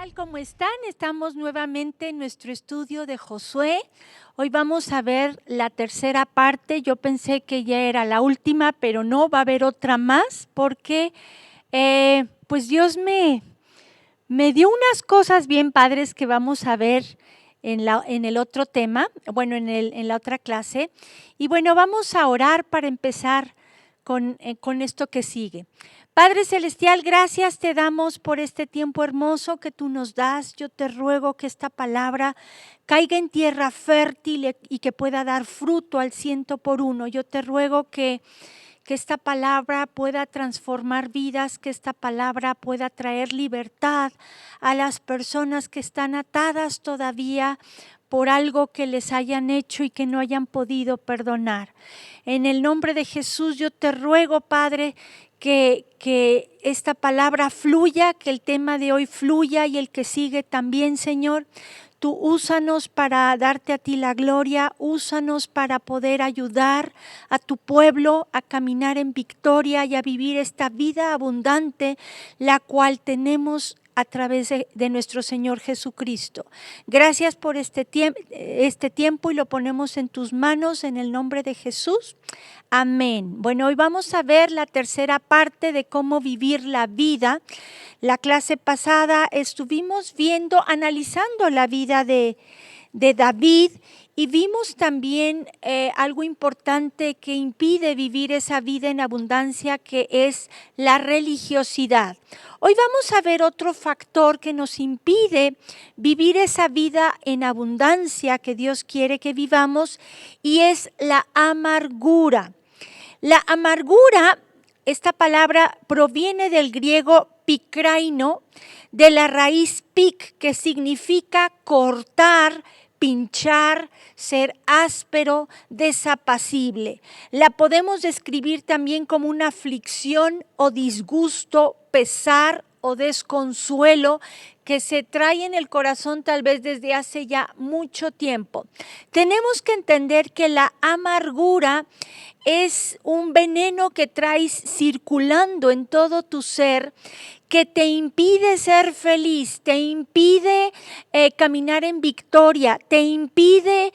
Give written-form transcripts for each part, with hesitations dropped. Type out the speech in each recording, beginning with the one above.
tal? ¿Cómo están? Estamos nuevamente en nuestro estudio de Josué. Hoy vamos a ver la tercera parte. Yo pensé que ya era la última, pero no, va a haber otra más porque pues Dios me dio unas cosas bien padres que vamos a ver en el otro tema, bueno, en la otra clase. Y bueno, vamos a orar para empezar con esto que sigue. Padre Celestial, gracias te damos por este tiempo hermoso que tú nos das. Yo te ruego que esta palabra caiga en tierra fértil y que pueda dar fruto al 100%. Yo te ruego que esta palabra pueda transformar vidas, que esta palabra pueda traer libertad a las personas que están atadas todavía por algo que les hayan hecho y que no hayan podido perdonar. En el nombre de Jesús yo te ruego, Padre, que esta palabra fluya, que el tema de hoy fluya y el que sigue también, Señor. Tú úsanos para darte a ti la gloria, úsanos para poder ayudar a tu pueblo a caminar en victoria y a vivir esta vida abundante, la cual tenemos a través de nuestro Señor Jesucristo. Gracias por este tiempo y lo ponemos en tus manos en el nombre de Jesús. Amén. Bueno, hoy vamos a ver la tercera parte de cómo vivir la vida. La clase pasada estuvimos analizando la vida de David y vimos también algo importante que impide vivir esa vida en abundancia, que es la religiosidad. Hoy vamos a ver otro factor que nos impide vivir esa vida en abundancia que Dios quiere que vivamos, y es la amargura. La amargura, esta palabra proviene del griego pikraino, de la raíz pik, que significa cortar, pinchar, ser áspero, desapacible. La podemos describir también como una aflicción o disgusto, pesar o desconsuelo que se trae en el corazón tal vez desde hace ya mucho tiempo. Tenemos que entender que la amargura es un veneno que traes circulando en todo tu ser, que te impide ser feliz, te impide caminar en victoria, te impide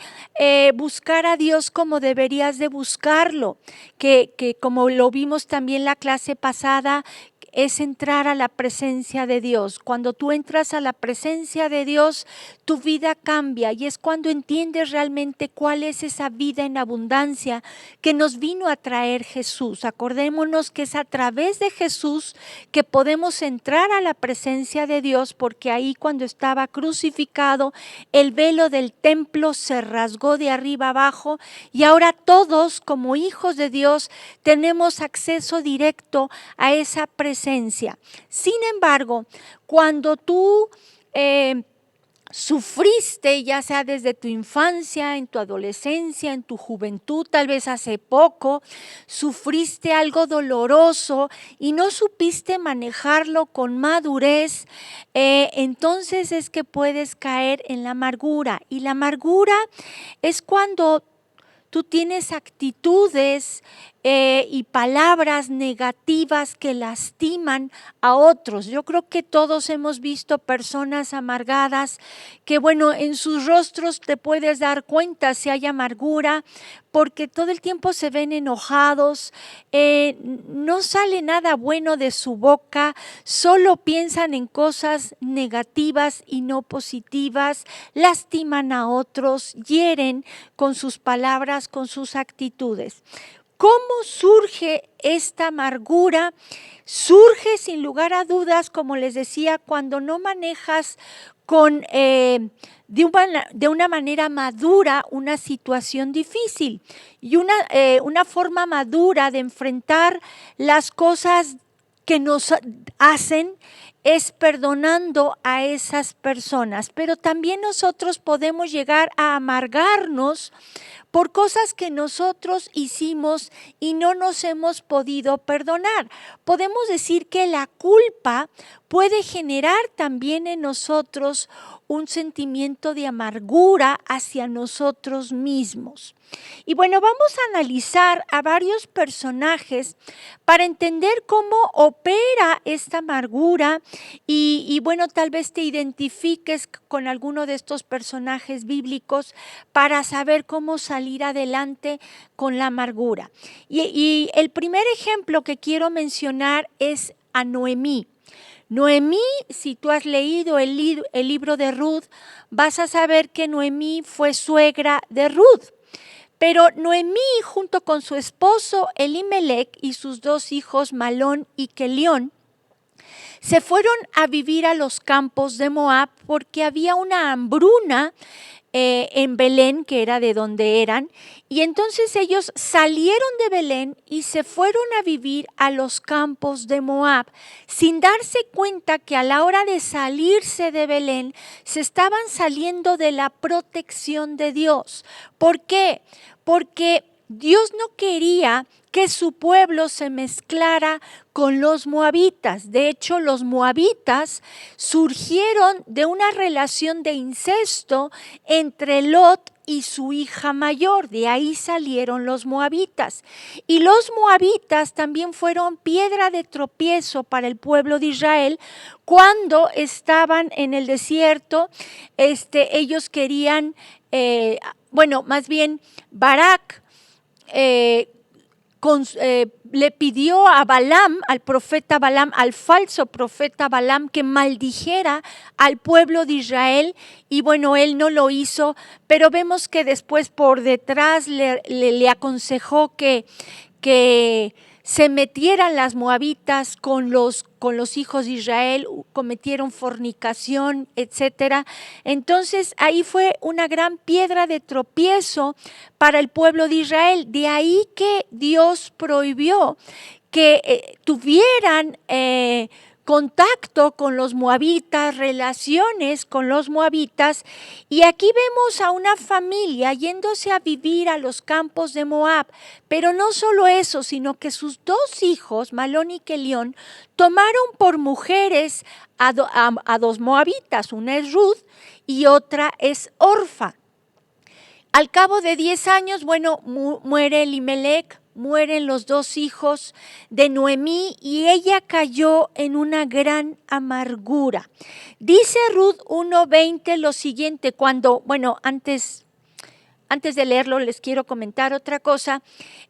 buscar a Dios como deberías de buscarlo, que como lo vimos también la clase pasada, es entrar a la presencia de Dios. Cuando tú entras a la presencia de Dios, tu vida cambia, y es cuando entiendes realmente cuál es esa vida en abundancia que nos vino a traer Jesús. Acordémonos que es a través de Jesús que podemos entrar a la presencia de Dios, porque ahí, cuando estaba crucificado, el velo del templo se rasgó de arriba abajo, y ahora todos, como hijos de Dios, tenemos acceso directo a esa presencia. Sin embargo, cuando tú sufriste, ya sea desde tu infancia, en tu adolescencia, en tu juventud, tal vez hace poco, sufriste algo doloroso y no supiste manejarlo con madurez, entonces es que puedes caer en la amargura. Y la amargura es cuando tú tienes actitudes y palabras negativas que lastiman a otros. Yo creo que todos hemos visto personas amargadas que, bueno, en sus rostros te puedes dar cuenta si hay amargura, porque todo el tiempo se ven enojados, no sale nada bueno de su boca, solo piensan en cosas negativas y no positivas, lastiman a otros, hieren con sus palabras, con sus actitudes. ¿Cómo surge esta amargura? Surge sin lugar a dudas, como les decía, cuando no manejas de una manera madura una situación difícil, y una forma madura de enfrentar las cosas que nos hacen es perdonando a esas personas. Pero también nosotros podemos llegar a amargarnos por cosas que nosotros hicimos y no nos hemos podido perdonar. Podemos decir que la culpa puede generar también en nosotros un sentimiento de amargura hacia nosotros mismos. Y bueno, vamos a analizar a varios personajes para entender cómo opera esta amargura y bueno, tal vez te identifiques con alguno de estos personajes bíblicos para saber cómo salir adelante con la amargura. Y el primer ejemplo que quiero mencionar es a Noemí. Noemí, si tú has leído el libro de Ruth, vas a saber que Noemí fue suegra de Ruth. Pero Noemí, junto con su esposo Elimelec y sus dos hijos Malón y Kelión, se fueron a vivir a los campos de Moab porque había una hambruna en Belén, que era de donde eran, y entonces ellos salieron de Belén y se fueron a vivir a los campos de Moab, sin darse cuenta que a la hora de salirse de Belén se estaban saliendo de la protección de Dios. ¿Por qué? Porque Dios no quería que su pueblo se mezclara con los moabitas. De hecho, los moabitas surgieron de una relación de incesto entre Lot y su hija mayor. De ahí salieron los moabitas. Y los moabitas también fueron piedra de tropiezo para el pueblo de Israel cuando estaban en el desierto. Ellos querían, más bien Barak, le pidió a Balaam, al profeta Balaam, al falso profeta Balaam, que maldijera al pueblo de Israel, y bueno, él no lo hizo, pero vemos que después por detrás le aconsejó que se metieran las moabitas con los hijos de Israel, cometieron fornicación, etcétera. Entonces ahí fue una gran piedra de tropiezo para el pueblo de Israel. De ahí que Dios prohibió que tuvieran contacto con los moabitas, relaciones con los moabitas, y aquí vemos a una familia yéndose a vivir a los campos de Moab, pero no solo eso, sino que sus dos hijos, Malón y Kelión, tomaron por mujeres a dos moabitas, una es Ruth y otra es Orfa. Al cabo de 10 años, muere Elimelec, mueren los dos hijos de Noemí y ella cayó en una gran amargura. Dice Ruth 1:20 lo siguiente, antes de leerlo les quiero comentar otra cosa.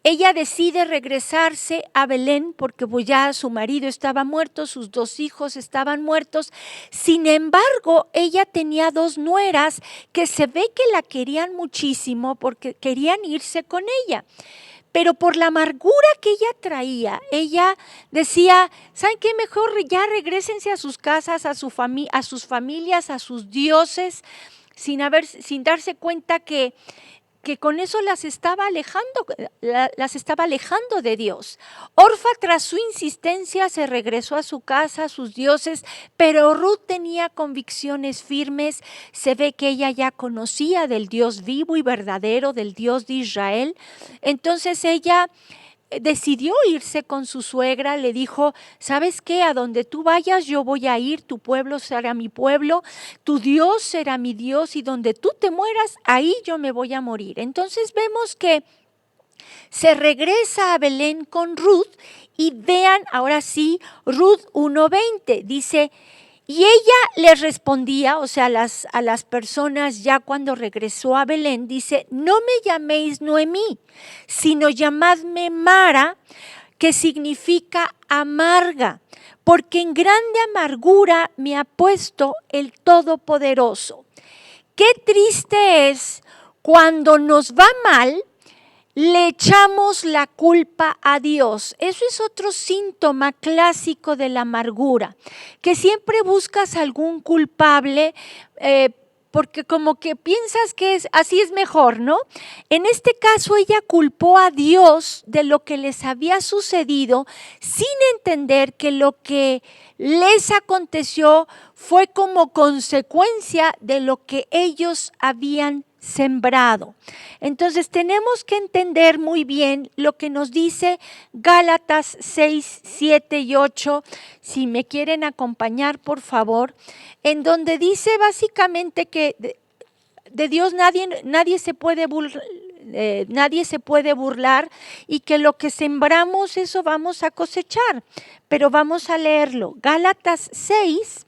Ella decide regresarse a Belén porque ya su marido estaba muerto, sus dos hijos estaban muertos. Sin embargo, ella tenía dos nueras que se ve que la querían muchísimo porque querían irse con ella. Pero por la amargura que ella traía, ella decía, ¿saben qué? Mejor ya regrésense a sus casas, a sus familias, a sus dioses, sin darse cuenta que con eso las estaba alejando de Dios. Orfa, tras su insistencia, se regresó a su casa, a sus dioses, pero Ruth tenía convicciones firmes. Se ve que ella ya conocía del Dios vivo y verdadero, del Dios de Israel. Entonces ella decidió irse con su suegra, le dijo, ¿sabes qué? A donde tú vayas yo voy a ir, tu pueblo será mi pueblo, tu Dios será mi Dios, y donde tú te mueras, ahí yo me voy a morir. Entonces vemos que se regresa a Belén con Ruth, y vean ahora sí, Ruth 1:20, dice, y ella les respondía, o sea, a las personas ya cuando regresó a Belén, dice, no me llaméis Noemí, sino llamadme Mara, que significa amarga, porque en grande amargura me ha puesto el Todopoderoso. Qué triste es cuando nos va mal, le echamos la culpa a Dios. Eso es otro síntoma clásico de la amargura, que siempre buscas algún culpable porque como que piensas que así es mejor, ¿no? En este caso ella culpó a Dios de lo que les había sucedido sin entender que lo que les aconteció fue como consecuencia de lo que ellos habían sembrado. Entonces tenemos que entender muy bien lo que nos dice Gálatas 6, 7 y 8, si me quieren acompañar por favor, en donde dice básicamente que de Dios nadie se puede nadie se puede burlar y que lo que sembramos eso vamos a cosechar. Pero vamos a leerlo. Gálatas 6,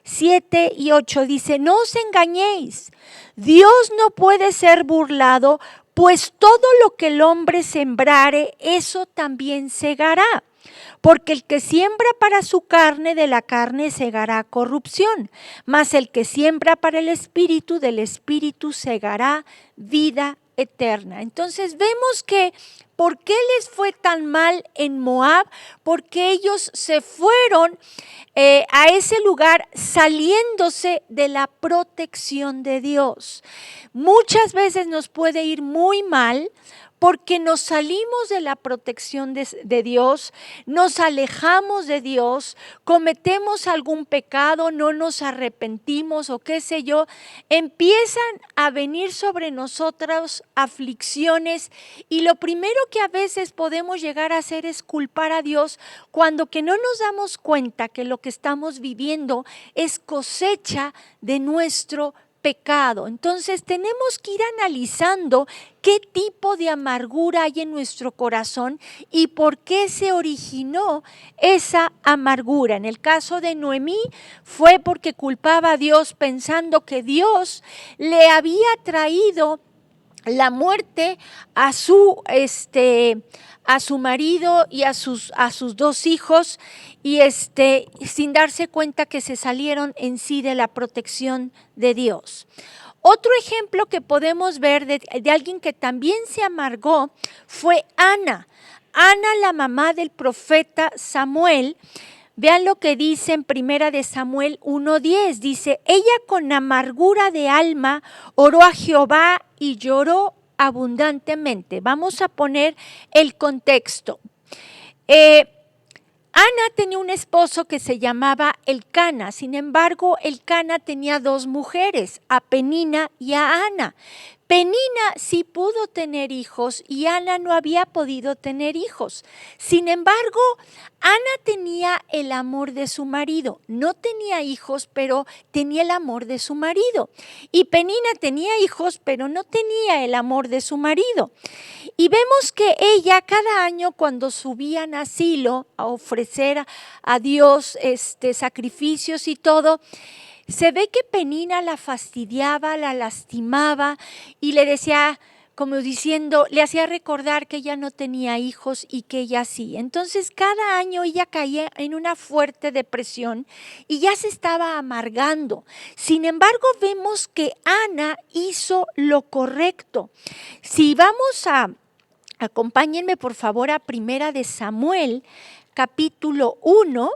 7 y 8 dice, no os engañéis, Dios no puede ser burlado, pues todo lo que el hombre sembrare, eso también segará. Porque el que siembra para su carne, de la carne segará corrupción, mas el que siembra para el espíritu, del espíritu segará vida eterna. Entonces vemos que ¿por qué les fue tan mal en Moab? Porque ellos se fueron a ese lugar saliéndose de la protección de Dios. Muchas veces nos puede ir muy mal porque nos salimos de la protección de Dios, nos alejamos de Dios, cometemos algún pecado, no nos arrepentimos o qué sé yo, empiezan a venir sobre nosotros aflicciones y lo primero que a veces podemos llegar a hacer es culpar a Dios cuando que no nos damos cuenta que lo que estamos viviendo es cosecha de nuestro pecado. Entonces tenemos que ir analizando qué tipo de amargura hay en nuestro corazón y por qué se originó esa amargura. En el caso de Noemí fue porque culpaba a Dios pensando que Dios le había traído la muerte a su marido y a sus 2 hijos y sin darse cuenta que se salieron en sí de la protección de Dios. Otro ejemplo que podemos ver de alguien que también se amargó fue Ana. Ana, la mamá del profeta Samuel. Vean lo que dice en 1 de Samuel 1:10, dice, ella con amargura de alma oró a Jehová y lloró abundantemente. Vamos a poner el contexto. Ana tenía un esposo que se llamaba Elcana, sin embargo, Elcana tenía 2 mujeres, a Penina y a Ana. Penina sí pudo tener hijos y Ana no había podido tener hijos. Sin embargo, Ana tenía el amor de su marido. No tenía hijos, pero tenía el amor de su marido. Y Penina tenía hijos, pero no tenía el amor de su marido. Y vemos que ella cada año cuando subían a Silo a ofrecer a Dios sacrificios y todo, se ve que Penina la fastidiaba, la lastimaba y le decía, como diciendo, le hacía recordar que ella no tenía hijos y que ella sí. Entonces cada año ella caía en una fuerte depresión y ya se estaba amargando. Sin embargo, vemos que Ana hizo lo correcto. Si vamos acompáñenme por favor a 1 de Samuel, capítulo 1,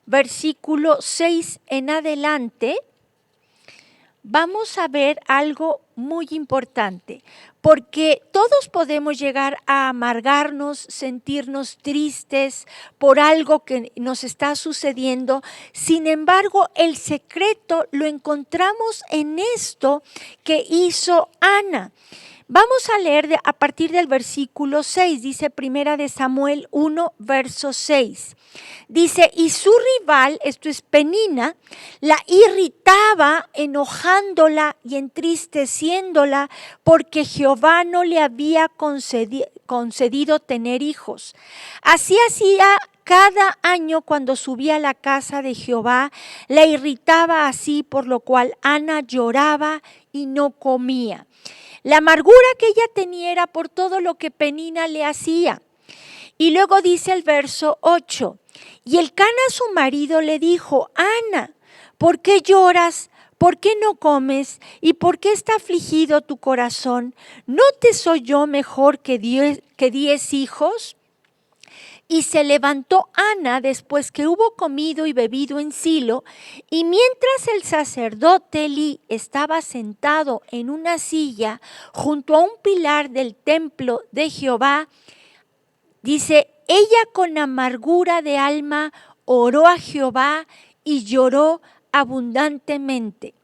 versículo 6 en adelante, vamos a ver algo muy importante, porque todos podemos llegar a amargarnos, sentirnos tristes por algo que nos está sucediendo. Sin embargo, el secreto lo encontramos en esto que hizo Ana. Vamos a leer a partir del versículo 6, dice 1 de Samuel 1, verso 6. Dice, y su rival, esto es Penina, la irritaba enojándola y entristeciéndola porque Jehová no le había concedido tener hijos. Así hacía cada año cuando subía a la casa de Jehová, la irritaba así, por lo cual Ana lloraba y no comía. La amargura que ella tenía era por todo lo que Penina le hacía. Y luego dice el verso 8, y Elcana su marido le dijo, Ana, ¿por qué lloras? ¿Por qué no comes? ¿Y por qué está afligido tu corazón? ¿No te soy yo mejor que 10 hijos? Y se levantó Ana después que hubo comido y bebido en Silo, y mientras el sacerdote Elí estaba sentado en una silla junto a un pilar del templo de Jehová, dice, ella con amargura de alma oró a Jehová y lloró abundantemente.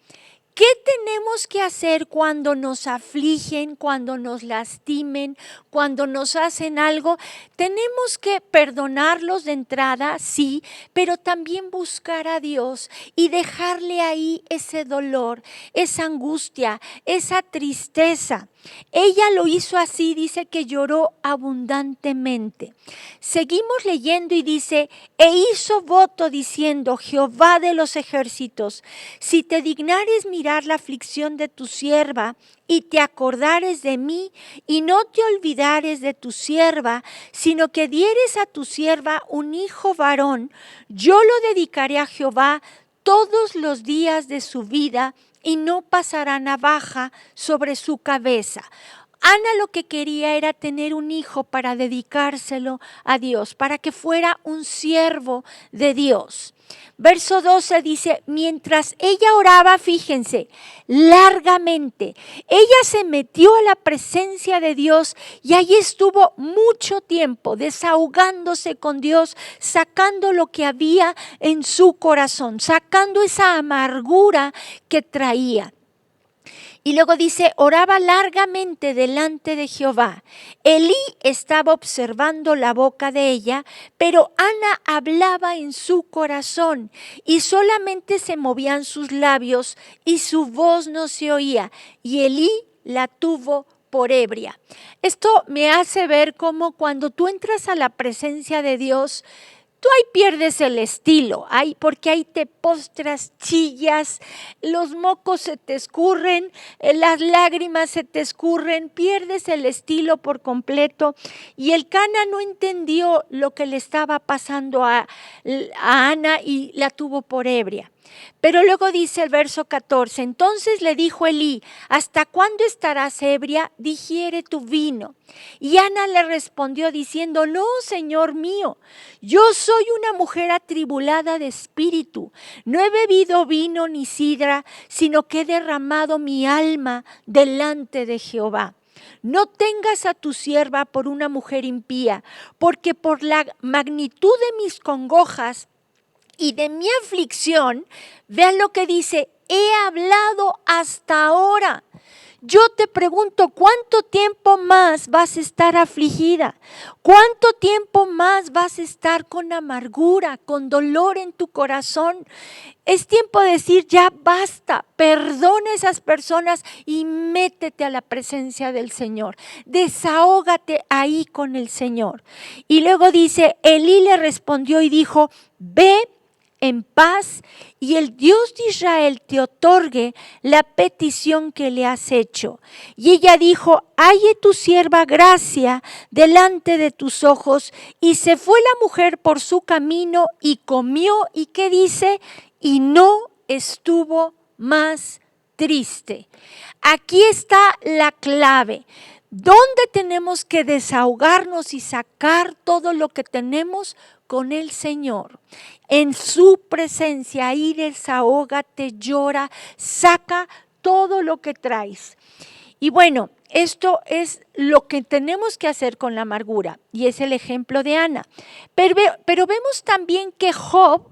¿Qué tenemos que hacer cuando nos afligen, cuando nos lastimen, cuando nos hacen algo? Tenemos que perdonarlos de entrada, sí, pero también buscar a Dios y dejarle ahí ese dolor, esa angustia, esa tristeza. Ella lo hizo así, dice que lloró abundantemente. Seguimos leyendo y dice, e hizo voto diciendo, Jehová de los ejércitos, si te dignares mirar la aflicción de tu sierva y te acordares de mí y no te olvidares de tu sierva, sino que dieres a tu sierva un hijo varón, yo lo dedicaré a Jehová todos los días de su vida y no pasará navaja sobre su cabeza. Ana lo que quería era tener un hijo para dedicárselo a Dios, para que fuera un siervo de Dios. Verso 12 dice, mientras ella oraba, fíjense, largamente, ella se metió a la presencia de Dios y allí estuvo mucho tiempo desahogándose con Dios, sacando lo que había en su corazón, sacando esa amargura que traía. Y luego dice, oraba largamente delante de Jehová. Elí estaba observando la boca de ella, pero Ana hablaba en su corazón y solamente se movían sus labios y su voz no se oía. Y Elí la tuvo por ebria. Esto me hace ver cómo cuando tú entras a la presencia de Dios, tú ahí pierdes el estilo, porque ahí te postras, chillas, los mocos se te escurren, las lágrimas se te escurren, pierdes el estilo por completo. Y el Cana no entendió lo que le estaba pasando a Ana y la tuvo por ebria. Pero luego dice el verso 14, entonces le dijo Elí, ¿hasta cuándo estarás ebria? Digiere tu vino. Y Ana le respondió diciendo, no, Señor mío, yo soy una mujer atribulada de espíritu, no he bebido vino ni sidra, sino que he derramado mi alma delante de Jehová. No tengas a tu sierva por una mujer impía, porque por la magnitud de mis congojas y de mi aflicción, vean lo que dice, he hablado hasta ahora. Yo te pregunto, ¿cuánto tiempo más vas a estar afligida? ¿Cuánto tiempo más vas a estar con amargura, con dolor en tu corazón? Es tiempo de decir, ya basta, perdona a esas personas y métete a la presencia del Señor. Desahógate ahí con el Señor. Y luego dice, Elí le respondió y dijo, ve en paz y el Dios de Israel te otorgue la petición que le has hecho. Y ella dijo, halle tu sierva gracia delante de tus ojos. Y se fue la mujer por su camino y comió, ¿y qué dice? Y no estuvo más triste. Aquí está la clave. ¿Dónde tenemos que desahogarnos y sacar todo lo que tenemos? Con el Señor, en su presencia, ahí desahógate, llora, saca todo lo que traes. Y bueno, esto es lo que tenemos que hacer con la amargura y es el ejemplo de Ana. Pero vemos también que Job,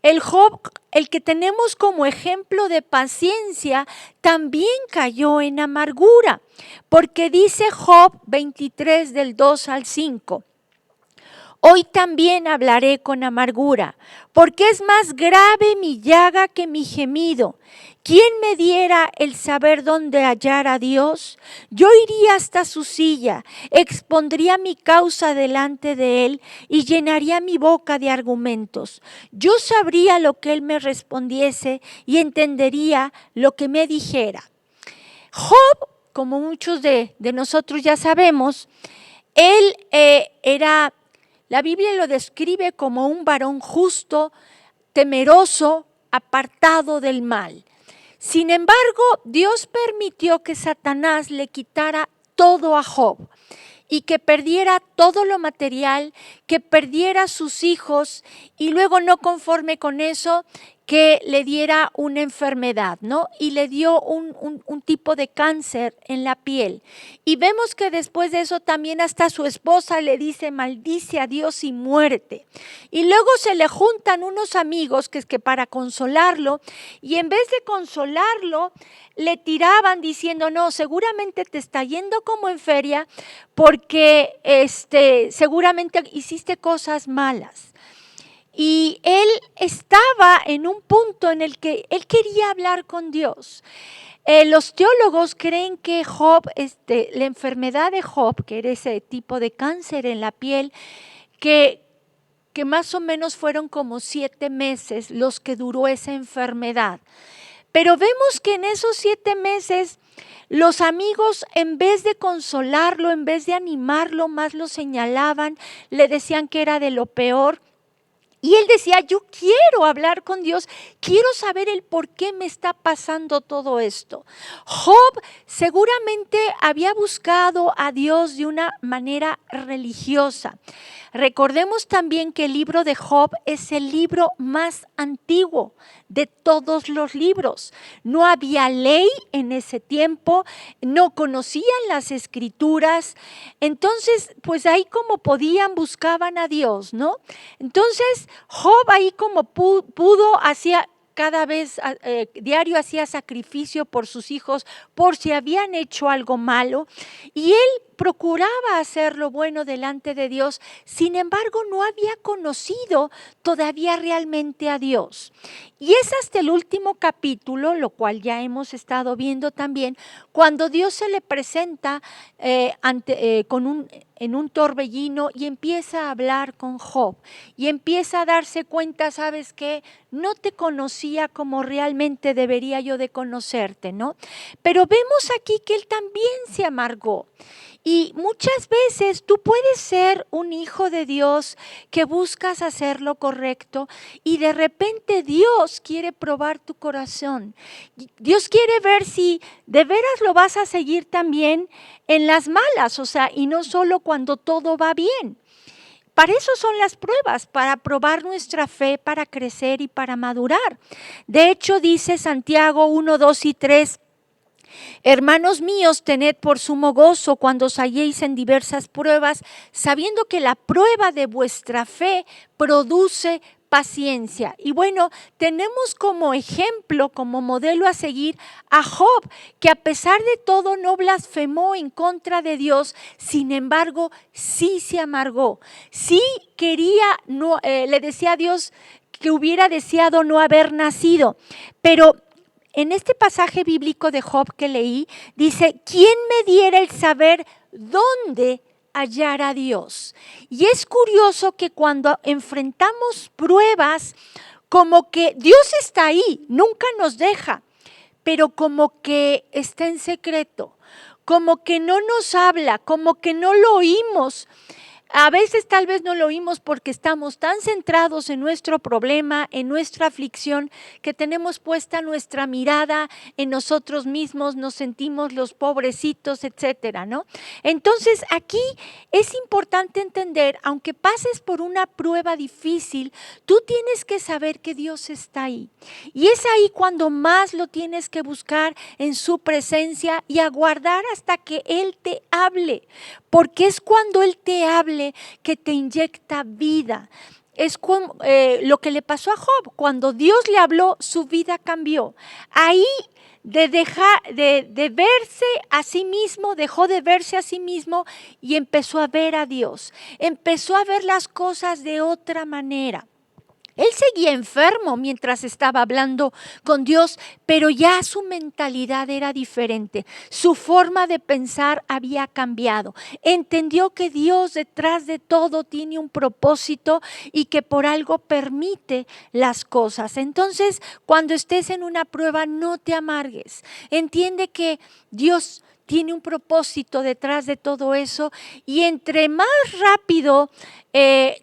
el que tenemos como ejemplo de paciencia, también cayó en amargura, porque dice Job 23 del 2 al 5. Hoy también hablaré con amargura, porque es más grave mi llaga que mi gemido. ¿Quién me diera el saber dónde hallar a Dios? Yo iría hasta su silla, expondría mi causa delante de él y llenaría mi boca de argumentos. Yo sabría lo que él me respondiese y entendería lo que me dijera. Job, como muchos de nosotros ya sabemos, él era... La Biblia lo describe como un varón justo, temeroso, apartado del mal. Sin embargo, Dios permitió que Satanás le quitara todo a Job y que perdiera todo lo material, que perdiera sus hijos y luego no conforme con eso, que le diera una enfermedad, ¿no? Y le dio un tipo de cáncer en la piel. Y vemos que después de eso también hasta su esposa le dice, maldice a Dios y muerte. Y luego se le juntan unos amigos que es que para consolarlo, y en vez de consolarlo, le tiraban diciendo, no, seguramente te está yendo como en feria porque seguramente hiciste cosas malas. Y él estaba en un punto en el que él quería hablar con Dios. Los teólogos creen que Job, la enfermedad de Job, que era ese tipo de cáncer en la piel, que más o menos fueron como 7 meses los que duró esa enfermedad. Pero vemos que en esos 7 meses los amigos, en vez de consolarlo, en vez de animarlo, más lo señalaban, le decían que era de lo peor. Y él decía, yo quiero hablar con Dios, quiero saber el por qué me está pasando todo esto. Job seguramente había buscado a Dios de una manera religiosa. Recordemos también que el libro de Job es el libro más antiguo de todos los libros. No había ley en ese tiempo, no conocían las escrituras, entonces pues ahí como podían buscaban a Dios, ¿no? Entonces Job ahí como pudo hacía cada vez diario hacía sacrificio por sus hijos por si habían hecho algo malo y él procuraba hacer lo bueno delante de Dios, sin embargo no había conocido todavía realmente a Dios. Y es hasta el último capítulo, lo cual ya hemos estado viendo también, cuando Dios se le presenta en un torbellino y empieza a hablar con Job y empieza a darse cuenta, ¿sabes qué? No te conocía como realmente debería yo de conocerte, ¿no? Pero vemos aquí que él también se amargó. Y muchas veces tú puedes ser un hijo de Dios que buscas hacer lo correcto y de repente Dios quiere probar tu corazón. Dios quiere ver si de veras lo vas a seguir también en las malas, o sea, y no solo cuando todo va bien. Para eso son las pruebas, para probar nuestra fe, para crecer y para madurar. De hecho, dice Santiago 1, 2 y 3, hermanos míos, tened por sumo gozo cuando os halléis en diversas pruebas, sabiendo que la prueba de vuestra fe produce paciencia. Y bueno, tenemos como ejemplo, como modelo a seguir a Job, que a pesar de todo no blasfemó en contra de Dios, sin embargo, sí se amargó, sí quería, le decía a Dios que hubiera deseado no haber nacido, pero en este pasaje bíblico de Job que leí, dice, ¿quién me diera el saber dónde hallar a Dios? Y es curioso que cuando enfrentamos pruebas, como que Dios está ahí, nunca nos deja, pero como que está en secreto, como que no nos habla, como que no lo oímos. A veces tal vez no lo oímos porque estamos tan centrados en nuestro problema, en nuestra aflicción, que tenemos puesta nuestra mirada en nosotros mismos, nos sentimos los pobrecitos, etcétera, ¿no? Entonces aquí es importante entender, aunque pases por una prueba difícil, tú tienes que saber que Dios está ahí. Y es ahí cuando más lo tienes que buscar en su presencia y aguardar hasta que Él te hable, porque es cuando Él te hable que te inyecta vida. Es como, lo que le pasó a Job, cuando Dios le habló, su vida cambió. Ahí de verse a sí mismo, dejó de verse a sí mismo y empezó a ver a Dios. Empezó a ver las cosas de otra manera. Él seguía enfermo mientras estaba hablando con Dios, pero ya su mentalidad era diferente. Su forma de pensar había cambiado. Entendió que Dios detrás de todo tiene un propósito y que por algo permite las cosas. Entonces, cuando estés en una prueba, no te amargues. Entiende que Dios tiene un propósito detrás de todo eso y entre más rápido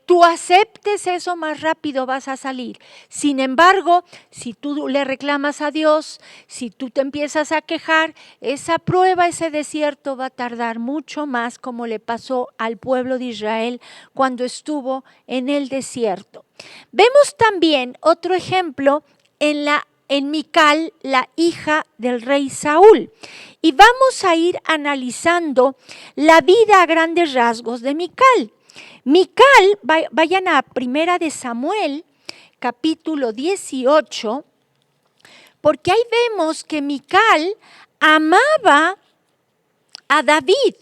tú aceptes eso, más rápido vas a salir. Sin embargo, si tú le reclamas a Dios, si tú te empiezas a quejar, esa prueba, ese desierto va a tardar mucho más, como le pasó al pueblo de Israel cuando estuvo en el desierto. Vemos también otro ejemplo en Mical, la hija del rey Saúl. Y vamos a ir analizando la vida a grandes rasgos de Mical. Mical, vayan a Primera de Samuel, capítulo 18, porque ahí vemos que Mical amaba a David.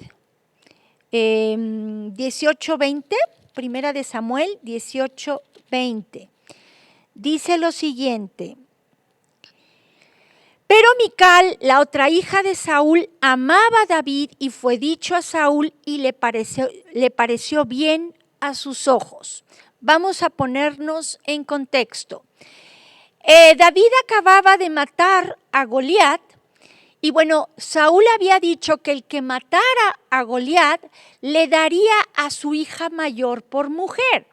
18:20, Primera de Samuel 18:20. Dice lo siguiente: pero Mical, la otra hija de Saúl, amaba a David y fue dicho a Saúl y le pareció bien a sus ojos. Vamos a ponernos en contexto. David acababa de matar a Goliat y bueno, Saúl había dicho que el que matara a Goliat le daría a su hija mayor por mujer.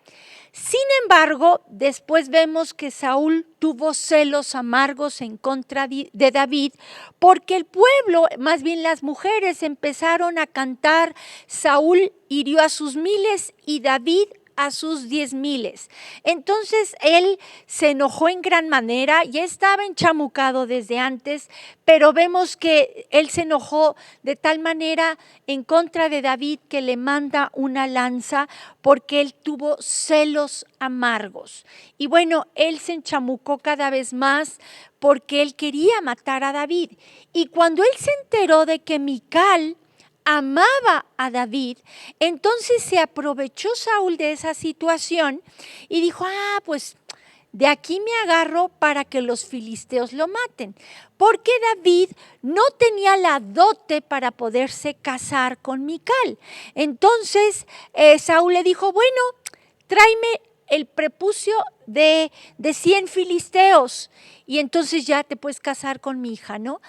Sin embargo, después vemos que Saúl tuvo celos amargos en contra de David porque el pueblo, más bien las mujeres, empezaron a cantar: Saúl hirió a sus miles y David a sus 10,000. Entonces él se enojó en gran manera, ya estaba enchamucado desde antes, pero vemos que él se enojó de tal manera en contra de David que le manda una lanza porque él tuvo celos amargos. Y bueno, él se enchamucó cada vez más porque él quería matar a David. Y cuando él se enteró de que Mical amaba a David, entonces se aprovechó Saúl de esa situación y dijo: pues de aquí me agarro para que los filisteos lo maten, porque David no tenía la dote para poderse casar con Mical. Entonces Saúl le dijo: bueno, tráeme el prepucio de 100 filisteos y entonces ya te puedes casar con mi hija, ¿no?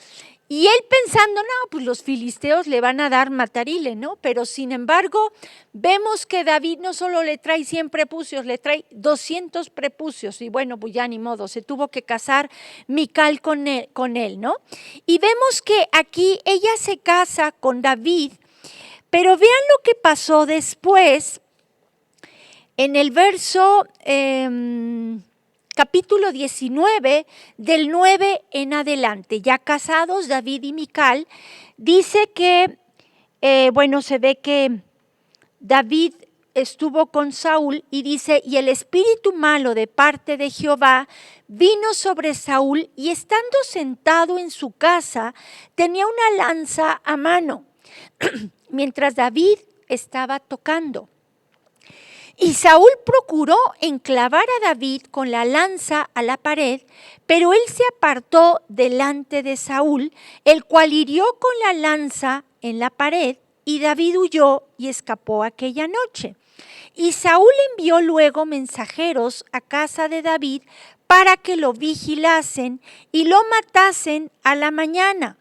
Y él pensando: no, pues los filisteos le van a dar matarile, ¿no? Pero sin embargo, vemos que David no solo le trae 100 prepucios, le trae 200 prepucios. Y bueno, pues ya ni modo, se tuvo que casar Mical con él, ¿no? Y vemos que aquí ella se casa con David, pero vean lo que pasó después en el verso capítulo 19, del 9 en adelante. Ya casados David y Mical, dice que, se ve que David estuvo con Saúl y dice: y el espíritu malo de parte de Jehová vino sobre Saúl y estando sentado en su casa tenía una lanza a mano mientras David estaba tocando. Y Saúl procuró enclavar a David con la lanza a la pared, pero él se apartó delante de Saúl, el cual hirió con la lanza en la pared, y David huyó y escapó aquella noche. Y Saúl envió luego mensajeros a casa de David para que lo vigilasen y lo matasen a la mañana.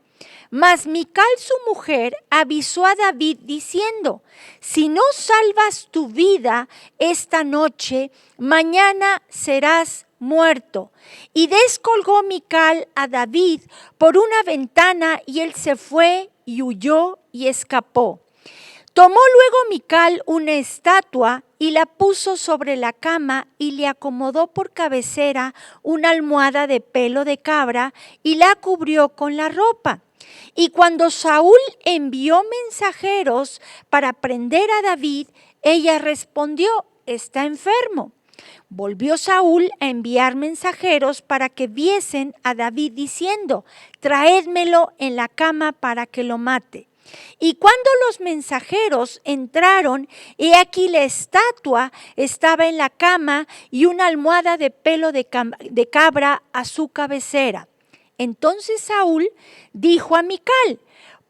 Mas Mical, su mujer, avisó a David diciendo: si no salvas tu vida esta noche, mañana serás muerto. Y descolgó Mical a David por una ventana y él se fue y huyó y escapó. Tomó luego Mical una estatua y la puso sobre la cama y le acomodó por cabecera una almohada de pelo de cabra y la cubrió con la ropa. Y cuando Saúl envió mensajeros para prender a David, ella respondió: está enfermo. Volvió Saúl a enviar mensajeros para que viesen a David diciendo: traédmelo en la cama para que lo mate. Y cuando los mensajeros entraron, he aquí la estatua estaba en la cama y una almohada de pelo de cabra a su cabecera. Entonces Saúl dijo a Mical: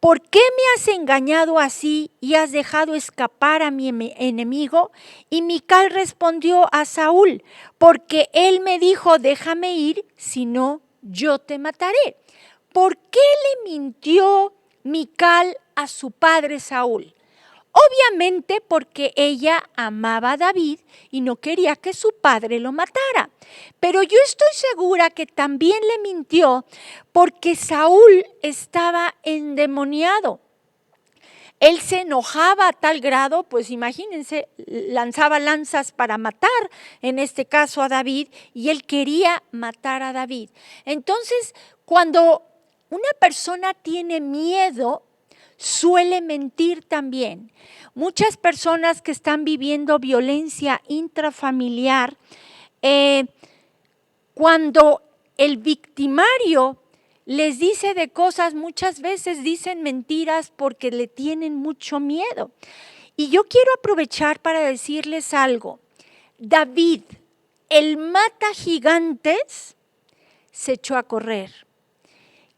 ¿por qué me has engañado así y has dejado escapar a mi enemigo? Y Mical respondió a Saúl: porque él me dijo: déjame ir, si no, yo te mataré. ¿Por qué le mintió Mical a su padre Saúl? Obviamente porque ella amaba a David y no quería que su padre lo matara. Pero yo estoy segura que también le mintió porque Saúl estaba endemoniado. Él se enojaba a tal grado, pues imagínense, lanzaba lanzas para matar, en este caso a David, y él quería matar a David. Entonces, cuando una persona tiene miedo, suele mentir también. Muchas personas que están viviendo violencia intrafamiliar, cuando el victimario les dice de cosas, muchas veces dicen mentiras porque le tienen mucho miedo. Y yo quiero aprovechar para decirles algo. David, el mata gigantes, se echó a correr.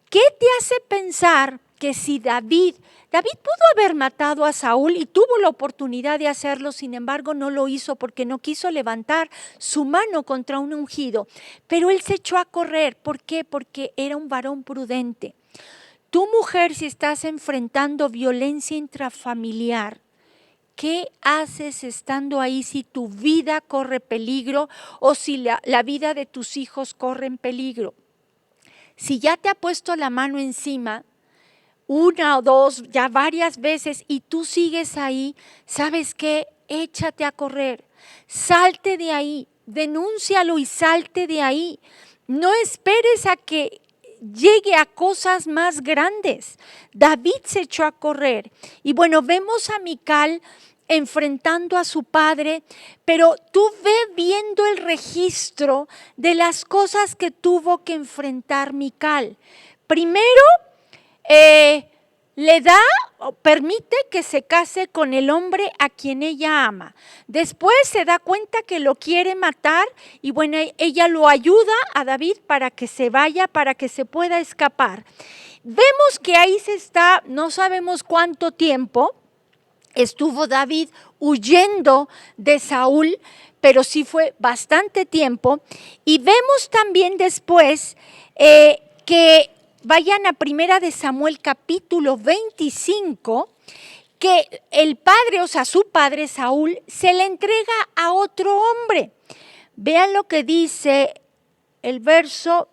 ¿Qué te hace pensar que si David pudo haber matado a Saúl y tuvo la oportunidad de hacerlo, sin embargo no lo hizo porque no quiso levantar su mano contra un ungido, pero él se echó a correr? ¿Por qué? Porque era un varón prudente. Tu mujer, si estás enfrentando violencia intrafamiliar, ¿qué haces estando ahí si tu vida corre peligro o si la vida de tus hijos corre en peligro? Si ya te ha puesto la mano encima, una o dos, ya varias veces, y tú sigues ahí, ¿sabes qué? Échate a correr, salte de ahí, denúncialo y salte de ahí. No esperes a que llegue a cosas más grandes. David se echó a correr. Y bueno, vemos a Mical enfrentando a su padre, pero tú ve viendo el registro de las cosas que tuvo que enfrentar Mical. Primero, le da o permite que se case con el hombre a quien ella ama. Después se da cuenta que lo quiere matar y bueno, ella lo ayuda a David para que se vaya, para que se pueda escapar. Vemos que ahí no sabemos cuánto tiempo estuvo David huyendo de Saúl, pero sí fue bastante tiempo. Y vemos también después que vayan a 1 Samuel capítulo 25, que el padre, o sea, su padre Saúl, se le entrega a otro hombre. Vean lo que dice el verso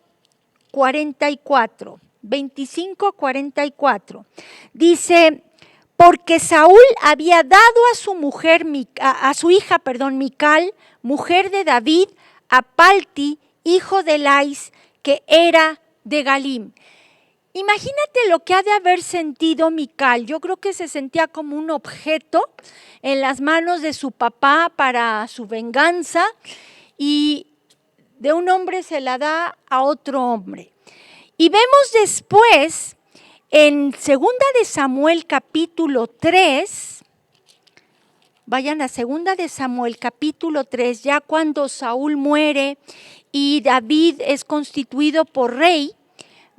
44, 25-44. Dice: porque Saúl había dado a su mujer, a su hija, Mical, mujer de David, a Palti, hijo de Lais, que era de Galim. Imagínate lo que ha de haber sentido Mical. Yo creo que se sentía como un objeto en las manos de su papá para su venganza, y de un hombre se la da a otro hombre. Y vemos después en 2 Samuel capítulo 3, vayan a 2 Samuel capítulo 3, ya cuando Saúl muere y David es constituido por rey.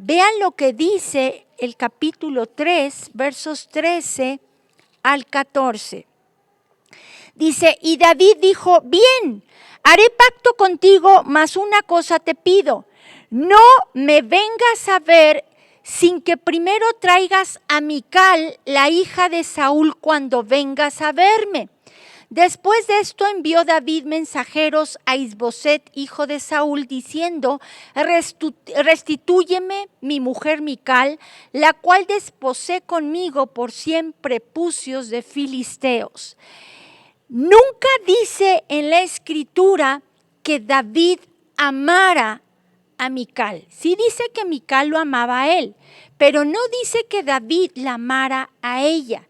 Vean lo que dice el capítulo 3, versos 13 al 14. Dice: y David dijo: bien, haré pacto contigo, mas una cosa te pido, no me vengas a ver sin que primero traigas a Mical, la hija de Saúl, cuando vengas a verme. Después de esto envió David mensajeros a Isboset, hijo de Saúl, diciendo: restitúyeme mi mujer Mical, la cual desposé conmigo por 100 prepucios de filisteos. Nunca dice en la escritura que David amara a Mical. Sí dice que Mical lo amaba a él, pero no dice que David la amara a ella.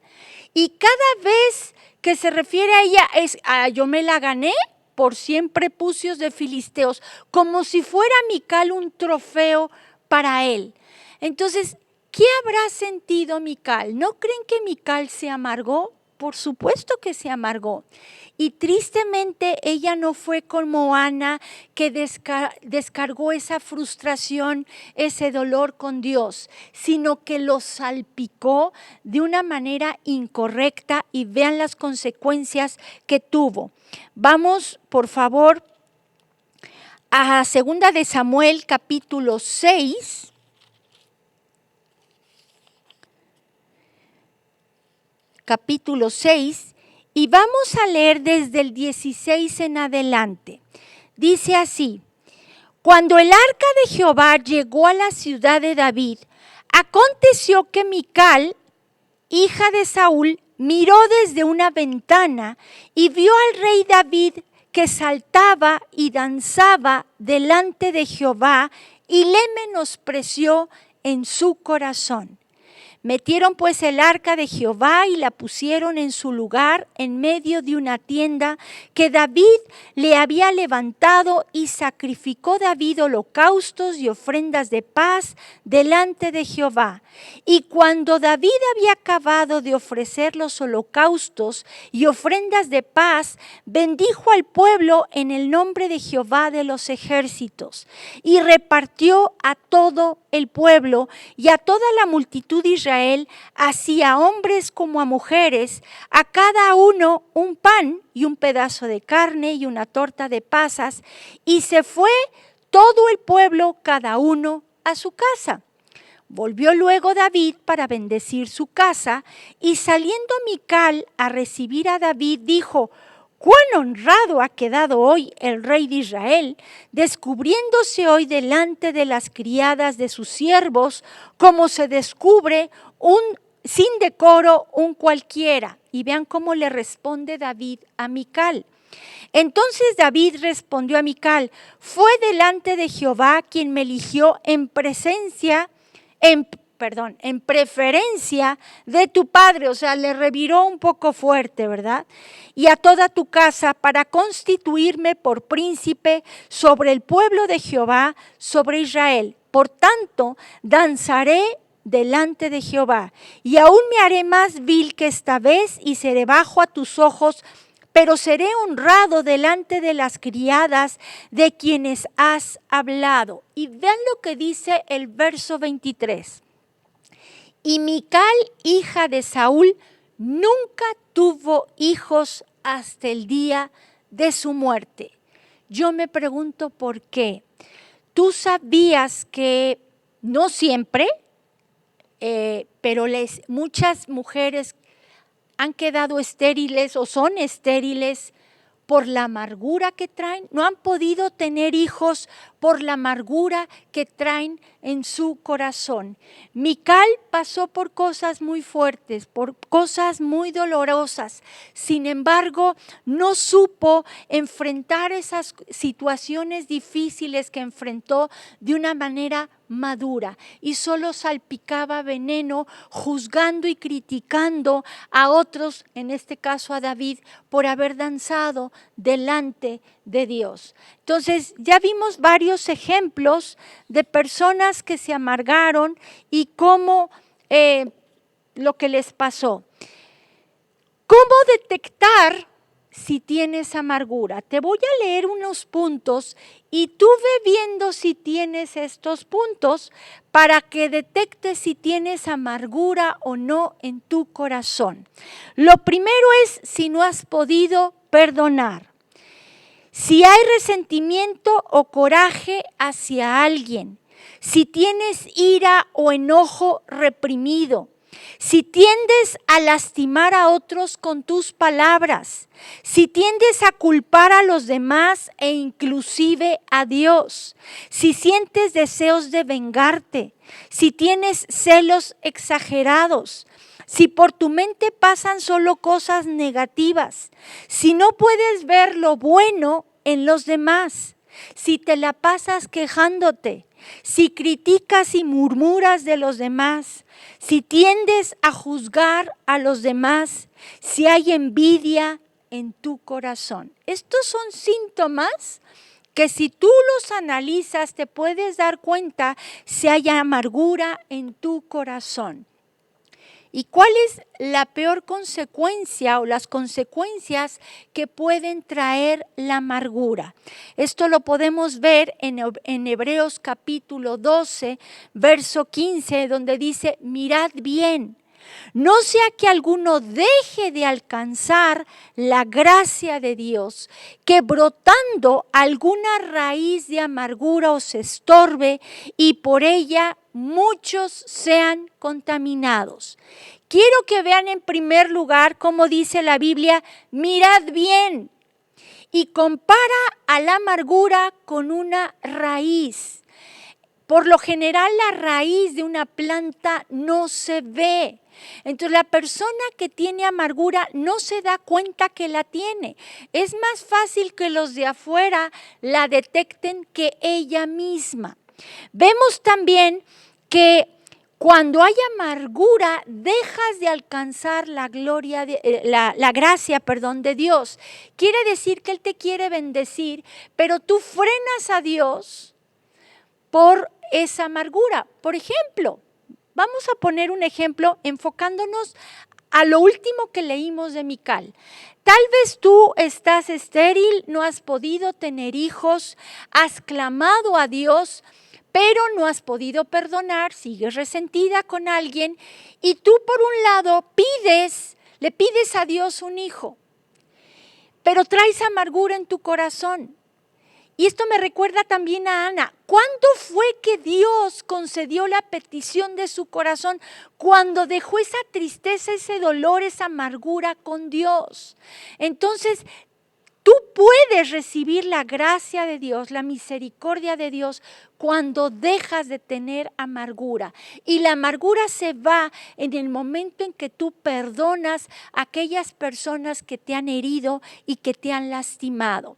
Y cada vez que se refiere a ella es: yo me la gané por 100 prepucios de filisteos, como si fuera Mical un trofeo para él. Entonces, ¿qué habrá sentido Mical? ¿No creen que Mical se amargó? Por supuesto que se amargó. Y tristemente ella no fue como Ana, que descargó esa frustración, ese dolor con Dios, sino que lo salpicó de una manera incorrecta, y vean las consecuencias que tuvo. Vamos, por favor, a 2 Samuel capítulo 6. Capítulo 6, y vamos a leer desde el 16 en adelante. Dice así: cuando el arca de Jehová llegó a la ciudad de David, aconteció que Mical, hija de Saúl, miró desde una ventana y vio al rey David que saltaba y danzaba delante de Jehová y le menospreció en su corazón. Metieron pues el arca de Jehová y la pusieron en su lugar en medio de una tienda que David le había levantado, y sacrificó David holocaustos y ofrendas de paz delante de Jehová. Y cuando David había acabado de ofrecer los holocaustos y ofrendas de paz, bendijo al pueblo en el nombre de Jehová de los ejércitos, y repartió a todo el pueblo y a toda la multitud de Israel, así a hombres como a mujeres, a cada uno un pan y un pedazo de carne y una torta de pasas, y se fue todo el pueblo, cada uno a su casa. Volvió luego David para bendecir su casa, y saliendo Mical a recibir a David, dijo: «Cuán honrado ha quedado hoy el rey de Israel, descubriéndose hoy delante de las criadas de sus siervos, como se descubre sin decoro un cualquiera». Y vean cómo le responde David a Mical. Entonces David respondió a Mical: «Fue delante de Jehová quien me eligió en preferencia de tu padre». O sea, le reviró un poco fuerte, ¿verdad? «Y a toda tu casa, para constituirme por príncipe sobre el pueblo de Jehová, sobre Israel. Por tanto, danzaré delante de Jehová, y aún me haré más vil que esta vez, y seré bajo a tus ojos, pero seré honrado delante de las criadas de quienes has hablado». Y vean lo que dice el verso 23. «Y Mical, hija de Saúl, nunca tuvo hijos hasta el día de su muerte». Yo me pregunto por qué. Tú sabías que no siempre, pero muchas mujeres han quedado estériles o son estériles por la amargura que traen. No han podido tener hijos por la amargura que traen en su corazón. Mical pasó por cosas muy fuertes, por cosas muy dolorosas. Sin embargo, no supo enfrentar esas situaciones difíciles que enfrentó de una manera madura, y solo salpicaba veneno, juzgando y criticando a otros, en este caso a David, por haber danzado delante de Dios. Entonces, ya vimos varios ejemplos de personas que se amargaron y cómo lo que les pasó. ¿Cómo detectar si tienes amargura? Te voy a leer unos puntos y tú ve viendo si tienes estos puntos para que detectes si tienes amargura o no en tu corazón. Lo primero es si no has podido perdonar. Si hay resentimiento o coraje hacia alguien, si tienes ira o enojo reprimido, si tiendes a lastimar a otros con tus palabras, si tiendes a culpar a los demás e inclusive a Dios, si sientes deseos de vengarte, si tienes celos exagerados, si por tu mente pasan solo cosas negativas, si no puedes ver lo bueno en los demás, si te la pasas quejándote, si criticas y murmuras de los demás, si tiendes a juzgar a los demás, si hay envidia en tu corazón. Estos son síntomas que si tú los analizas te puedes dar cuenta si hay amargura en tu corazón. ¿Y cuál es la peor consecuencia o las consecuencias que pueden traer la amargura? Esto lo podemos ver en Hebreos capítulo 12, verso 15, donde dice: «Mirad bien, no sea que alguno deje de alcanzar la gracia de Dios, que brotando alguna raíz de amargura os estorbe y por ella muchos sean contaminados». Quiero que vean en primer lugar cómo dice la Biblia: mirad bien, y compara a la amargura con una raíz. Por lo general, la raíz de una planta no se ve. Entonces, la persona que tiene amargura no se da cuenta que la tiene. Es más fácil que los de afuera la detecten que ella misma. Vemos también que cuando hay amargura, dejas de alcanzar la gloria, la gracia, de Dios. Quiere decir que Él te quiere bendecir, pero tú frenas a Dios por esa amargura. Por ejemplo, vamos a poner un ejemplo enfocándonos a lo último que leímos de Mical. Tal vez tú estás estéril, no has podido tener hijos, has clamado a Dios, pero no has podido perdonar, sigues resentida con alguien y tú por un lado le pides a Dios un hijo, pero traes amargura en tu corazón. Y esto me recuerda también a Ana. ¿Cuándo fue que Dios concedió la petición de su corazón? Cuando dejó esa tristeza, ese dolor, esa amargura con Dios. Entonces, tú puedes recibir la gracia de Dios, la misericordia de Dios, cuando dejas de tener amargura. Y la amargura se va en el momento en que tú perdonas a aquellas personas que te han herido y que te han lastimado.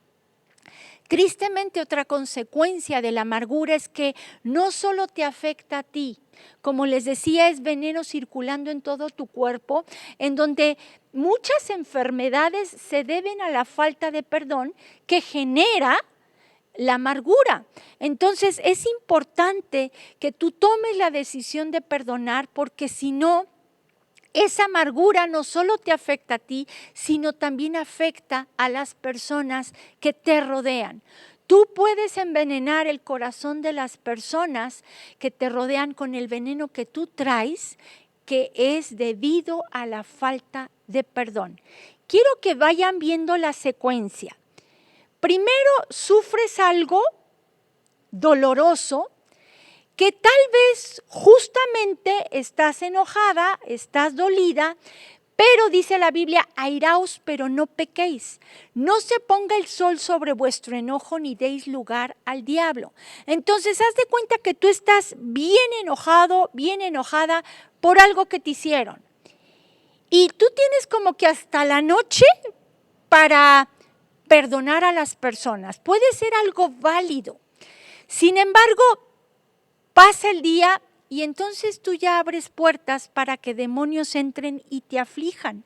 Tristemente, otra consecuencia de la amargura es que no solo te afecta a ti, como les decía, es veneno circulando en todo tu cuerpo, en donde muchas enfermedades se deben a la falta de perdón que genera la amargura. Entonces, es importante que tú tomes la decisión de perdonar, porque si no, esa amargura no solo te afecta a ti, sino también afecta a las personas que te rodean. Tú puedes envenenar el corazón de las personas que te rodean con el veneno que tú traes, que es debido a la falta de perdón. Quiero que vayan viendo la secuencia. Primero sufres algo doloroso, que tal vez justamente estás enojada, estás dolida, pero dice la Biblia, airaos, pero no pequéis. No se ponga el sol sobre vuestro enojo, ni deis lugar al diablo. Entonces, haz de cuenta que tú estás bien enojado, bien enojada por algo que te hicieron. Y tú tienes como que hasta la noche para perdonar a las personas. Puede ser algo válido. Sin embargo, pasa el día y entonces tú ya abres puertas para que demonios entren y te aflijan.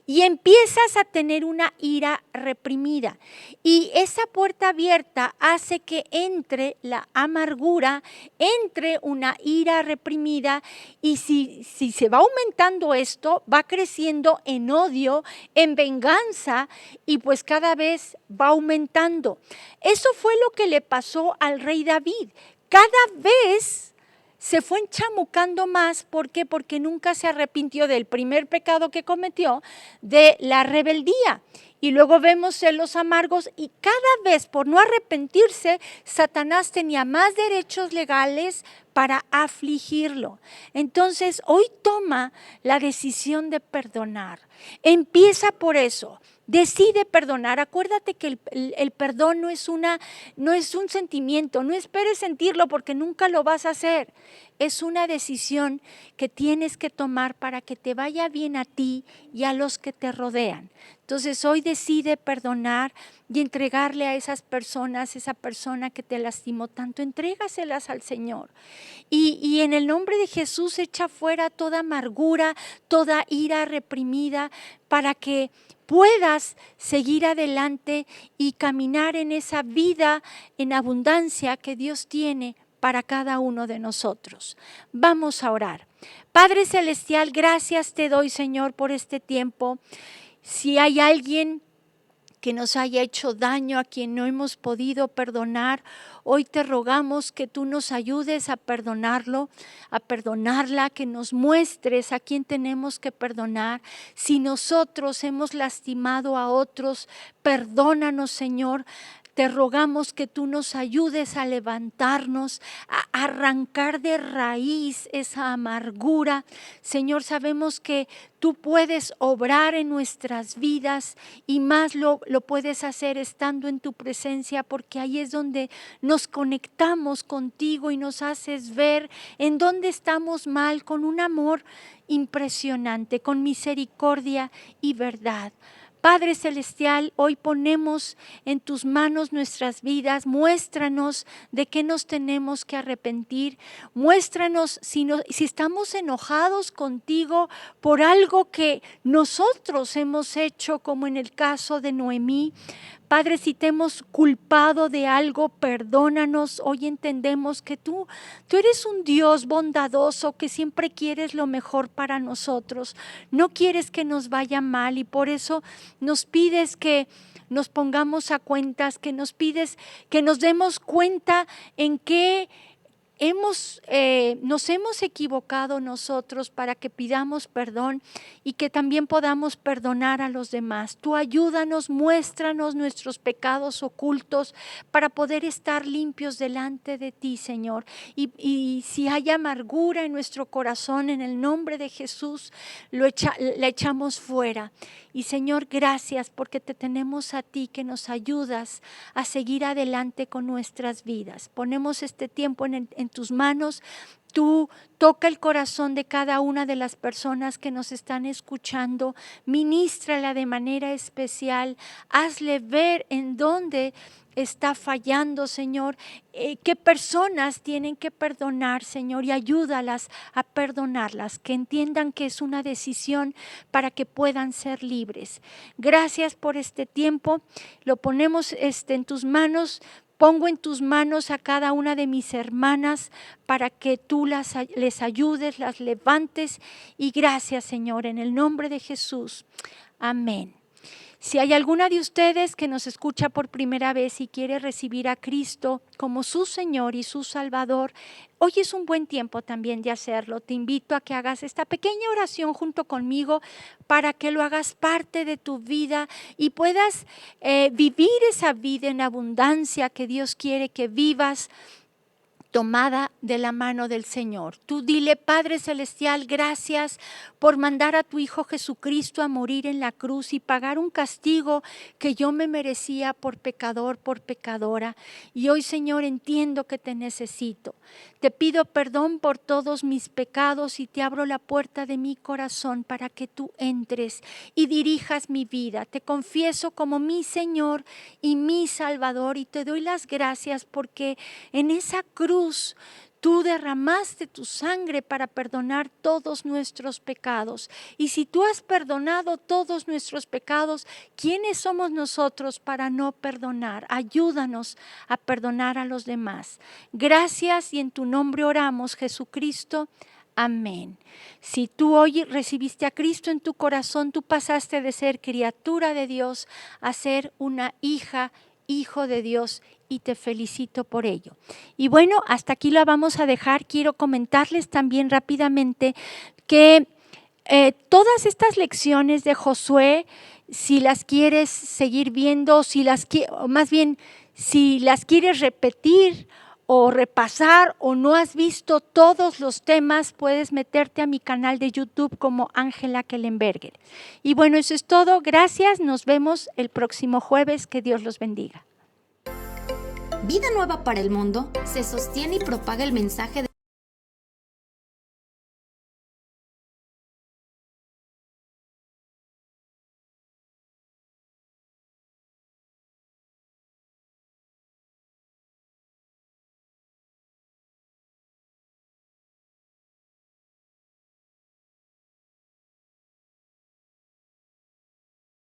Y empiezas a tener una ira reprimida. Y esa puerta abierta hace que entre la amargura, entre una ira reprimida. Y si se va aumentando esto, va creciendo en odio, en venganza, y pues cada vez va aumentando. Eso fue lo que le pasó al rey David. Cada vez se fue enchamucando más. ¿Por qué? Porque nunca se arrepintió del primer pecado que cometió, de la rebeldía. Y luego vemos celos amargos y cada vez por no arrepentirse, Satanás tenía más derechos legales para afligirlo. Entonces, hoy toma la decisión de perdonar. Empieza por eso. Decide perdonar. Acuérdate que el perdón no es un sentimiento. No esperes sentirlo porque nunca lo vas a hacer. Es una decisión que tienes que tomar para que te vaya bien a ti y a los que te rodean. Entonces hoy decide perdonar y entregarle a esas personas, esa persona que te lastimó tanto, entrégaselas al Señor. Y en el nombre de Jesús echa fuera toda amargura, toda ira reprimida, para que puedas seguir adelante y caminar en esa vida en abundancia que Dios tiene para cada uno de nosotros. Vamos a orar. Padre Celestial, gracias te doy, Señor, por este tiempo. Si hay alguien que nos haya hecho daño, a quien no hemos podido perdonar, hoy te rogamos que tú nos ayudes a perdonarlo, a perdonarla, que nos muestres a quién tenemos que perdonar. Si nosotros hemos lastimado a otros, perdónanos, Señor. te rogamos que tú nos ayudes a levantarnos, a arrancar de raíz esa amargura. Señor, sabemos que tú puedes obrar en nuestras vidas y más lo puedes hacer estando en tu presencia, porque ahí es donde nos conectamos contigo y nos haces ver en dónde estamos mal, con un amor impresionante, con misericordia y verdad. Padre Celestial, hoy ponemos en tus manos nuestras vidas. Muéstranos de qué nos tenemos que arrepentir. Muéstranos si estamos enojados contigo por algo que nosotros hemos hecho, como en el caso de Noemí. Padre, si te hemos culpado de algo, perdónanos. Hoy entendemos que tú eres un Dios bondadoso, que siempre quieres lo mejor para nosotros. No quieres que nos vaya mal, y por eso nos pides que nos pongamos a cuentas, que nos pides que nos demos cuenta en qué nos hemos equivocado nosotros, para que pidamos perdón y que también podamos perdonar a los demás. Tú ayúdanos, muéstranos nuestros pecados ocultos para poder estar limpios delante de ti, Señor. Y si hay amargura en nuestro corazón, en el nombre de Jesús, la echamos fuera. Y Señor, gracias porque te tenemos a ti, que nos ayudas a seguir adelante con nuestras vidas. Ponemos este tiempo en tus manos. Tú toca el corazón de cada una de las personas que nos están escuchando. Ministrala de manera especial. Hazle ver en dónde está fallando, Señor, qué personas tienen que perdonar, Señor, y ayúdalas a perdonarlas, que entiendan que es una decisión para que puedan ser libres. Gracias por este tiempo, lo ponemos en tus manos. Pongo en tus manos a cada una de mis hermanas para que tú les ayudes, las levantes, y gracias, Señor, en el nombre de Jesús. Amén. Si hay alguna de ustedes que nos escucha por primera vez y quiere recibir a Cristo como su Señor y su Salvador, hoy es un buen tiempo también de hacerlo. Te invito a que hagas esta pequeña oración junto conmigo, para que lo hagas parte de tu vida y puedas vivir esa vida en abundancia que Dios quiere que vivas, tomada de la mano del Señor. Tú dile: Padre Celestial, gracias por mandar a tu Hijo Jesucristo a morir en la cruz y pagar un castigo que yo me merecía por pecador, por pecadora. Y hoy, Señor, entiendo que te necesito. Te pido perdón por todos mis pecados y te abro la puerta de mi corazón para que tú entres y dirijas mi vida. Te confieso como mi Señor y mi Salvador, y te doy las gracias porque en esa cruz tú derramaste tu sangre para perdonar todos nuestros pecados. Y si tú has perdonado todos nuestros pecados, ¿quiénes somos nosotros para no perdonar? Ayúdanos a perdonar a los demás. Gracias, y en tu nombre oramos, Jesucristo. Amén. Si tú hoy recibiste a Cristo en tu corazón, tú pasaste de ser criatura de Dios a ser una hija, hijo de Dios, y te felicito por ello. Y bueno, hasta aquí la vamos a dejar. Quiero comentarles también rápidamente que todas estas lecciones de Josué, si las quieres seguir viendo, si las quieres repetir o repasar, o no has visto todos los temas, puedes meterte a mi canal de YouTube como Ángela Kellenberger. Y bueno, eso es todo. Gracias. Nos vemos el próximo jueves. Que Dios los bendiga. Vida Nueva para el Mundo se sostiene y propaga el mensaje de